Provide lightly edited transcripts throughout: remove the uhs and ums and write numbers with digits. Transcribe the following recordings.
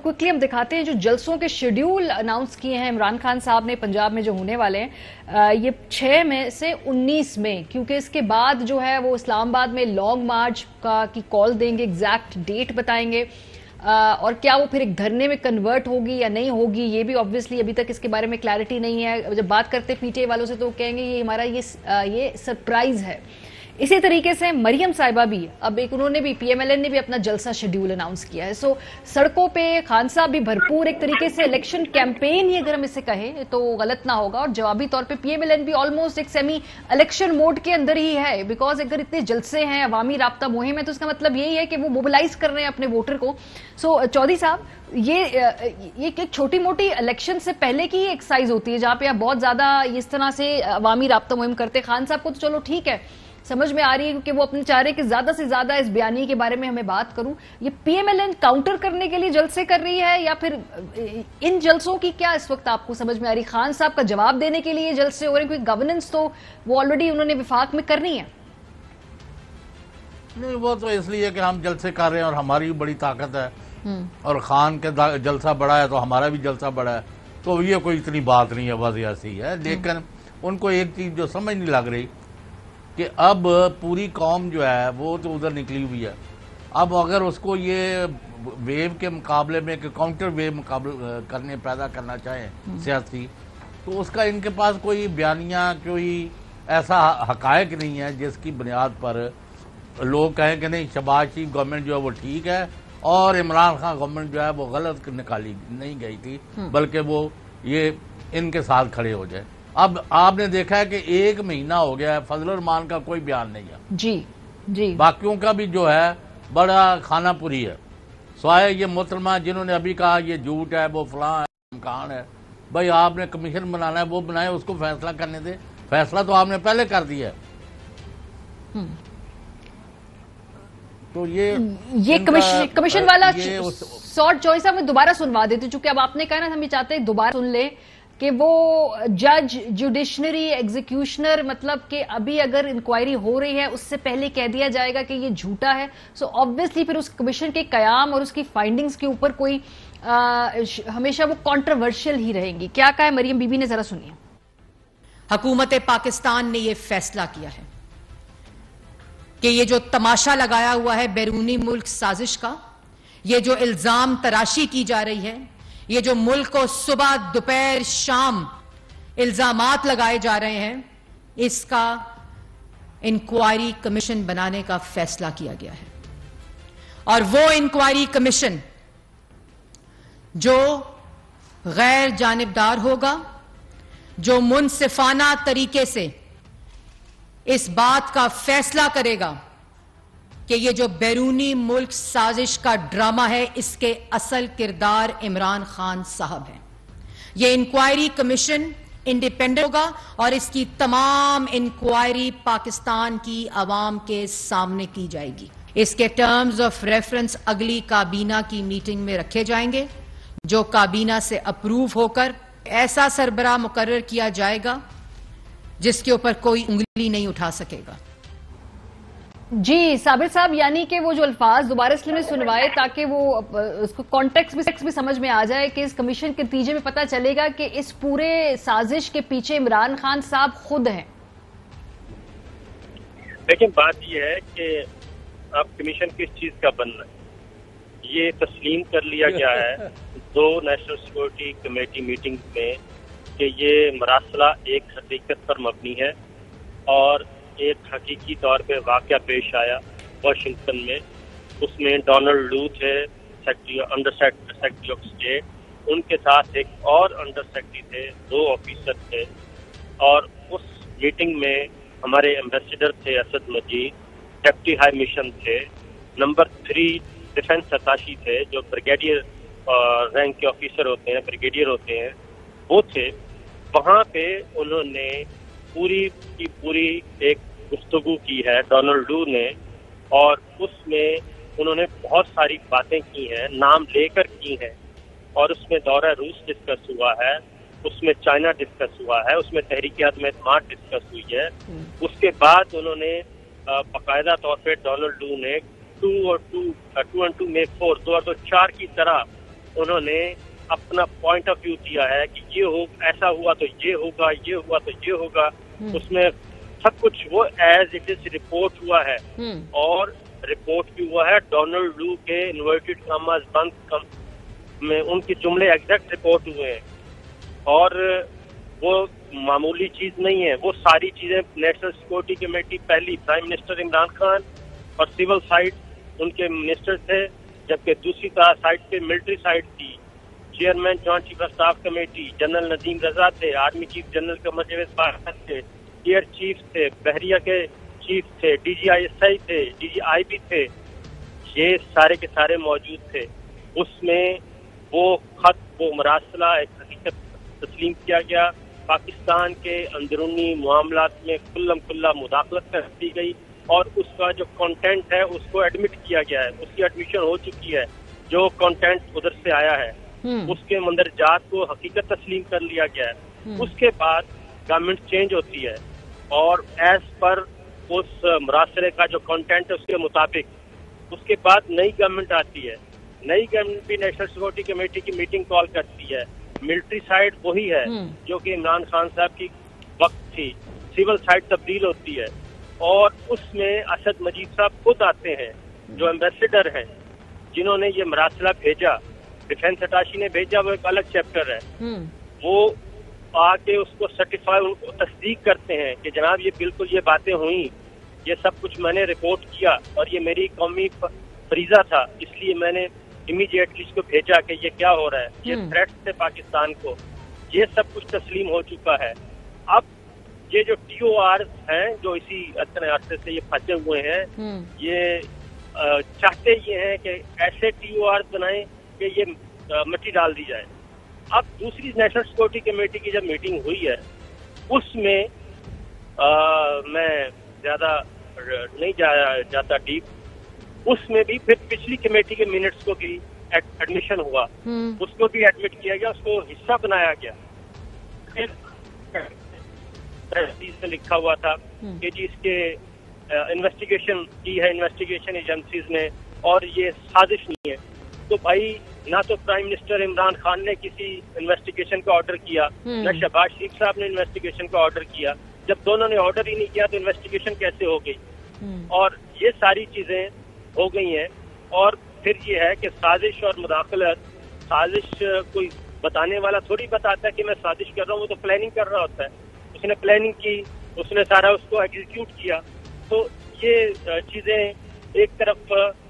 Quickly हम दिखाते हैं जो जलसों के शेड्यूल अनाउंस किए हैं इमरान खान साहब ने पंजाब में जो होने वाले हैं, ये 6 मई से 19 मई, क्योंकि इसके बाद जो है वो इस्लामाबाद में लॉन्ग मार्च की कॉल देंगे, एग्जैक्ट डेट बताएंगे, और क्या वो फिर एक धरने में कन्वर्ट होगी या नहीं होगी ये भी ऑब्वियसली अभी तक इसके बारे में क्लैरिटी नहीं है। जब बात करते पीटीआई वालों से तो कहेंगे ये हमारा ये सरप्राइज है। इसी तरीके से मरियम साहिबा भी अब एक उन्होंने भी पीएमएलएन ने भी अपना जलसा शेड्यूल अनाउंस किया है। सो सड़कों पे खान साहब भी भरपूर एक तरीके से इलेक्शन कैंपेन ही अगर हम इसे कहें तो गलत ना होगा, और जवाबी तौर पे पीएमएलएन भी ऑलमोस्ट एक सेमी इलेक्शन मोड के अंदर ही है, बिकॉज अगर इतने जलसे हैं, अवामी राब्ता मुहिम है, तो इसका मतलब यही है कि वो मोबिलाइज कर रहे हैं अपने वोटर को। सो चौधरी साहब, ये एक छोटी मोटी इलेक्शन से पहले की एक्सरसाइज होती है जहां पे आप बहुत ज्यादा इस तरह से अवामी राब्ता मुहिम करते। खान साहब को तो चलो ठीक है, समझ में आ रही है क्योंकि वो अपने चाह रहे कि ज्यादा से ज्यादा इस बयानी के बारे में हमें बात करूं। ये पीएमएलएन काउंटर करने के लिए जलसे कर रही है या फिर इन जलसों की क्या इस वक्त आपको समझ में आ रही? खान साहब का जवाब देने के लिए जलसे हो रहे हैं क्योंकि गवर्नेंस तो वो ऑलरेडी उन्होंने विफाक में करनी है। नहीं, वो तो इसलिए कि हम जलसे कर रहे हैं और हमारी भी बड़ी ताकत है और खान का जलसा बड़ा है तो हमारा भी जलसा बड़ा है, तो ये कोई इतनी बात नहीं है, वजह ऐसी है। लेकिन उनको एक चीज जो समझ नहीं लग रही कि अब पूरी कौम जो है वो तो उधर निकली हुई है। अब अगर उसको ये वेव के मुकाबले में कि काउंटर वेव मुकाबले पैदा करना चाहें सियासी, तो उसका इनके पास कोई बयानिया, कोई ऐसा हकायक नहीं है जिसकी बुनियाद पर लोग कहें कि नहीं शहबाज शरीफ गवर्नमेंट जो है वो ठीक है और इमरान खान गवर्नमेंट जो है वो गलत निकाली नहीं गई थी, बल्कि वो ये इनके साथ खड़े हो जाए। अब आपने देखा है कि 1 महीना हो गया है, फजल रहमान का कोई बयान नहीं है, जी बाकियों का भी जो है बड़ा खानापुरी है, स्वाय ये मोहतरमा जिन्होंने अभी कहा ये झूठ है, वो फलां है, इम्कान है। भाई आपने कमीशन बनाना है, वो बनाए, उसको फैसला करने दे, फैसला तो आपने पहले कर दिया है। तो ये कमीशन वाला शॉर्ट चॉइस मैं दोबारा सुनवा देती हूँ, चूंकि अब आपने कहा ना, हम ये चाहते हैं दोबारा सुन ले कि वो जज, जुडिशनरी, एग्जीक्यूशनर, मतलब कि अभी अगर इंक्वायरी हो रही है उससे पहले कह दिया जाएगा कि ये झूठा है। सो ऑब्वियसली फिर उस कमीशन के कयाम और उसकी फाइंडिंग्स के ऊपर कोई हमेशा वो कंट्रोवर्शियल ही रहेंगी। क्या कहा है मरियम बीबी ने, जरा सुनिए। हुकूमत पाकिस्तान ने यह फैसला किया है कि ये जो तमाशा लगाया हुआ है बैरूनी मुल्क साजिश का, ये जो इल्जाम तराशी की जा रही है, ये जो मुल्क को सुबह दोपहर शाम इल्जामात लगाए जा रहे हैं, इसका इंक्वायरी कमीशन बनाने का फैसला किया गया है। और वो इंक्वायरी कमीशन जो गैर जानिबदार होगा, जो मुनसिफाना तरीके से इस बात का फैसला करेगा कि ये जो बैरूनी मुल्क साजिश का ड्रामा है इसके असल किरदार इमरान खान साहब हैं। ये इंक्वायरी कमीशन इंडिपेंडेंट होगा और इसकी तमाम इंक्वायरी पाकिस्तान की आवाम के सामने की जाएगी। इसके टर्म्स ऑफ रेफरेंस अगली काबीना की मीटिंग में रखे जाएंगे, जो काबीना से अप्रूव होकर ऐसा सरबराह मुकर्रर किया जाएगा जिसके ऊपर कोई उंगली नहीं उठा सकेगा। जी साबिर साहब, यानी कि वो जो अल्फाज दोबारा इसलिए सुनवाए ताकि वो उसको कॉन्टेक्स्ट भी समझ में आ जाए कि इस कमीशन के नतीजे में पता चलेगा कि इस पूरे साजिश के पीछे इमरान खान साहब खुद हैं। लेकिन बात यह है कि अब कमीशन किस चीज का बनना है ये तस्लीम कर लिया गया है 2 नेशनल सिक्योरिटी कमेटी मीटिंग में कि ये मरासला एक हकीकत पर मबनी है और एक हकीकी तौर पे वाक़या पेश आया वाशिंगटन में। उसमें डोनाल्ड लू थे, अंडर सेक्रेटरी ऑफ स्टेट, उनके साथ एक और अंडर सेक्रेटरी थे, 2 ऑफिसर थे, और उस मीटिंग में हमारे एम्बेसडर थे असद मजीद, डिप्टी हाई मिशन थे, नंबर 3 डिफेंस अताशी थे जो ब्रिगेडियर रैंक के ऑफिसर होते हैं, ब्रिगेडियर होते हैं, वो थे। वहाँ पे उन्होंने पूरी की पूरी एक गुफ्तगू की है डोनाल्ड लू ने, और उसमें उन्होंने बहुत सारी बातें की हैं, नाम लेकर की हैं, और उसमें दौरा रूस डिस्कस हुआ है, उसमें चाइना डिस्कस हुआ है, उसमें तहरीक-ए-एतमाद डिस्कस हुई है। उसके बाद उन्होंने बाकायदा तौर पे डोनाल्ड लू ने 2 और 2 मेक 4 2 और 2 4 की तरह انہوں نے اپنا پوائنٹ آف ویو دیا ہے کہ یہ ہو، ایسا ہوا تو یہ ہوگا، یہ ہوا تو یہ ہوگا. اس میں سب کچھ وہ ایز اٹ از رپورٹ ہوا ہے، اور رپورٹ بھی ہوا ہے ڈونلڈ لو کے انورٹڈ کاماز بند میں ان کے جملے ایگزیکٹ رپورٹ ہوئے ہیں. اور وہ معمولی چیز نہیں ہے، وہ ساری چیزیں نیشنل سیکورٹی کمیٹی پہلی پرائم منسٹر عمران خان اور سول سائڈ ان کے منسٹر تھے، جبکہ دوسری سائڈ پہ ملٹری سائڈ تھی. Chairman joint chief of staff committee general Nadeem Raza تھے، army chief general Qamar Javed Bajwa تھے، ایئر چیف تھے، بحریہ کے چیف تھے، D G I S I تھے، ڈی جی آئی بھی تھے. یہ سارے کے سارے موجود تھے. اس میں وہ خط، وہ مراسلہ ایک حقیقت تسلیم کیا گیا. پاکستان کے اندرونی معاملات میں کھلم کھلا مداخلت کر دی گئی، اور اس کا جو کانٹینٹ ہے اس کو ایڈمٹ کیا گیا ہے، اس کی ایڈمیشن ہو چکی ہے. جو کانٹینٹ ادھر سے آیا ہے اس کے مندرجات کو حقیقت تسلیم کر لیا گیا ہے. اس کے بعد گورنمنٹ چینج ہوتی ہے، اور ایز پر اس مراسلے کا جو کانٹینٹ ہے اس کے مطابق اس کے بعد نئی گورنمنٹ آتی ہے. نئی گورنمنٹ بھی نیشنل سیکورٹی کمیٹی کی میٹنگ کال کرتی ہے. ملٹری سائڈ وہی ہے جو کہ عمران خان صاحب کی وقت تھی. سول سائڈ تبدیل ہوتی ہے، اور اس میں اسد مجید صاحب خود آتے ہیں جو ایمبیسیڈر ہیں، جنہوں نے یہ مراسلہ بھیجا. ڈیفینس اٹاشی نے بھیجا، وہ ایک الگ چیپٹر ہے. وہ آ کے اس کو سرٹیفائی، ان کو تصدیق کرتے ہیں کہ جناب یہ بالکل یہ باتیں ہوئیں، یہ سب کچھ میں نے رپورٹ کیا، اور یہ میری قومی فریضہ تھا، اس لیے میں نے امیڈیٹلی اس کو بھیجا کہ یہ کیا ہو رہا ہے، یہ تھریٹس تھے پاکستان کو. یہ سب کچھ تسلیم ہو چکا ہے. اب یہ جو ٹی او آر ہیں جو اسی اتنے عرصے سے یہ پھنسے ہوئے ہیں، یہ چاہتے یہ ہیں کہ ایسے ٹی او آر بنائیں کہ یہ مٹی ڈال دی جائے. اب دوسری نیشنل سیکورٹی کمیٹی کی جب میٹنگ ہوئی ہے، اس میں میں زیادہ نہیں جاتا ڈیپ، اس میں بھی پھر پچھلی کمیٹی کے منٹس کو بھی ایڈمیشن ہوا، اس کو بھی ایڈمٹ کیا گیا، اس کو حصہ بنایا گیا. میں لکھا ہوا تھا کہ جی اس کے انویسٹیگیشن کی ہے انویسٹیگیشن ایجنسیز نے، اور یہ سازش نہیں ہے. تو بھائی نہ تو پرائم منسٹر عمران خان نے کسی انویسٹیگیشن کا آرڈر کیا، نہ شہباز شریف صاحب نے انویسٹیگیشن کا آرڈر کیا. جب دونوں نے آرڈر ہی نہیں کیا تو انویسٹیگیشن کیسے ہو گئی؟ اور یہ ساری چیزیں ہو گئی ہیں. اور پھر یہ ہے کہ سازش اور مداخلت، سازش کوئی بتانے والا تھوڑی بتاتا ہے کہ میں سازش کر رہا ہوں، وہ تو پلاننگ کر رہا ہوتا ہے. اس نے پلاننگ کی، اس نے سارا اس کو ایگزیکیوٹ کیا. تو یہ چیزیں ایک طرف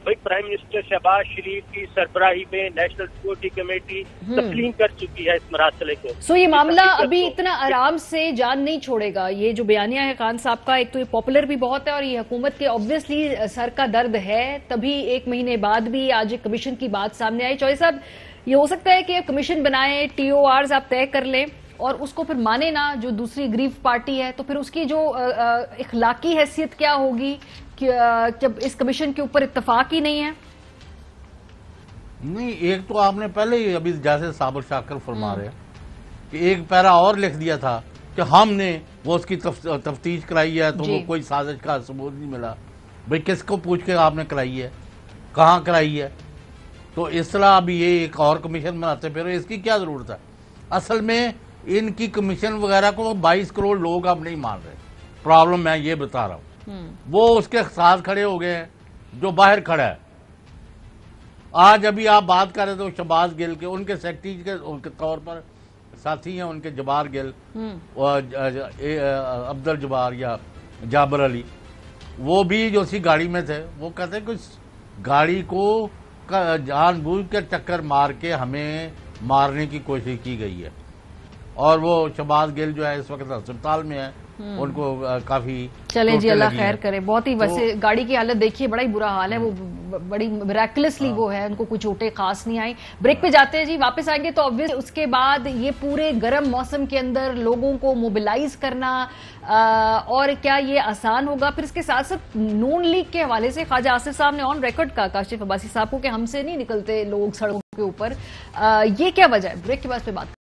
بھائی پرائم منسٹر شہباز شریف کی سربراہی میں نیشنل سیکورٹی کمیٹی تسلیم کر چکی ہے اس مراسلے کو. سو یہ معاملہ ابھی اتنا آرام سے جان نہیں چھوڑے گا. یہ جو بیانیہ ہے خان صاحب کا، ایک تو یہ پاپولر بھی بہت ہے، اور یہ حکومت کے obviously سر کا درد ہے. تبھی ایک مہینے بعد بھی آج ایک کمیشن کی بات سامنے آئی. چوہے صاحب، یہ ہو سکتا ہے کہ کمیشن بنائیں، ٹی او آرز آپ طے کر لیں، اور اس کو پھر مانے نا جو دوسری گریف پارٹی ہے، تو پھر اس کی جو اخلاقی حیثیت کیا ہوگی جب اس کمیشن کے اوپر اتفاق ہی نہیں ہے؟ نہیں، ایک تو آپ نے پہلے ہی ابھی جیسے صابر شاکر فرما رہے ہیں کہ ایک پیرا اور لکھ دیا تھا کہ ہم نے وہ اس کی تفتیش کرائی ہے، تو وہ کوئی سازش کا ثبوت نہیں ملا. بھئی کس کو پوچھ کے آپ نے کرائی ہے، کہاں کرائی ہے؟ تو اس طرح اب یہ ایک اور کمیشن بناتے پھر اس کی کیا ضرورت ہے؟ اصل میں ان کی کمیشن وغیرہ کو 22 کروڑ لوگ اب نہیں مان رہے. پرابلم میں یہ بتا رہا ہوں، وہ اس کے ساتھ کھڑے ہو گئے ہیں جو باہر کھڑا ہے. آج ابھی آپ بات کر رہے تھے شہباز گل کے، ان کے سیکرٹری کے طور پر ساتھی ہیں ان کے جبار گل، عبد الجبار یا جابر علی. وہ بھی جو اسی گاڑی میں تھے، وہ کہتے ہیں کہ گاڑی کو جان بوجھ کے ٹکر مار کے ہمیں مارنے کی کوشش کی گئی ہے. اور وہ شہباز گل جو ہے اس وقت ہسپتال میں ہے، ان کو کافی چلیں جی اللہ خیر کرے. بہت ہی ویسے گاڑی کی حالت دیکھیے، بڑا ہی برا حال ہے. وہ بڑی میریکلسلی وہ ہے، ان کو کوئی چوٹیں خاص نہیں آئی. بریک پہ جاتے ہیں جی، واپس آئیں گے تو obvious اس کے بعد یہ پورے گرم موسم کے اندر لوگوں کو موبلائز کرنا اور کیا یہ آسان ہوگا؟ پھر اس کے ساتھ ساتھ نون لیگ کے حوالے سے خواجہ آصف صاحب نے آن ریکارڈ کہا کاشف عباسی صاحب کو کہ ہم سے نہیں نکلتے لوگ سڑکوں کے اوپر. یہ کیا وجہ ہے؟ بریک کے بعد پہ بات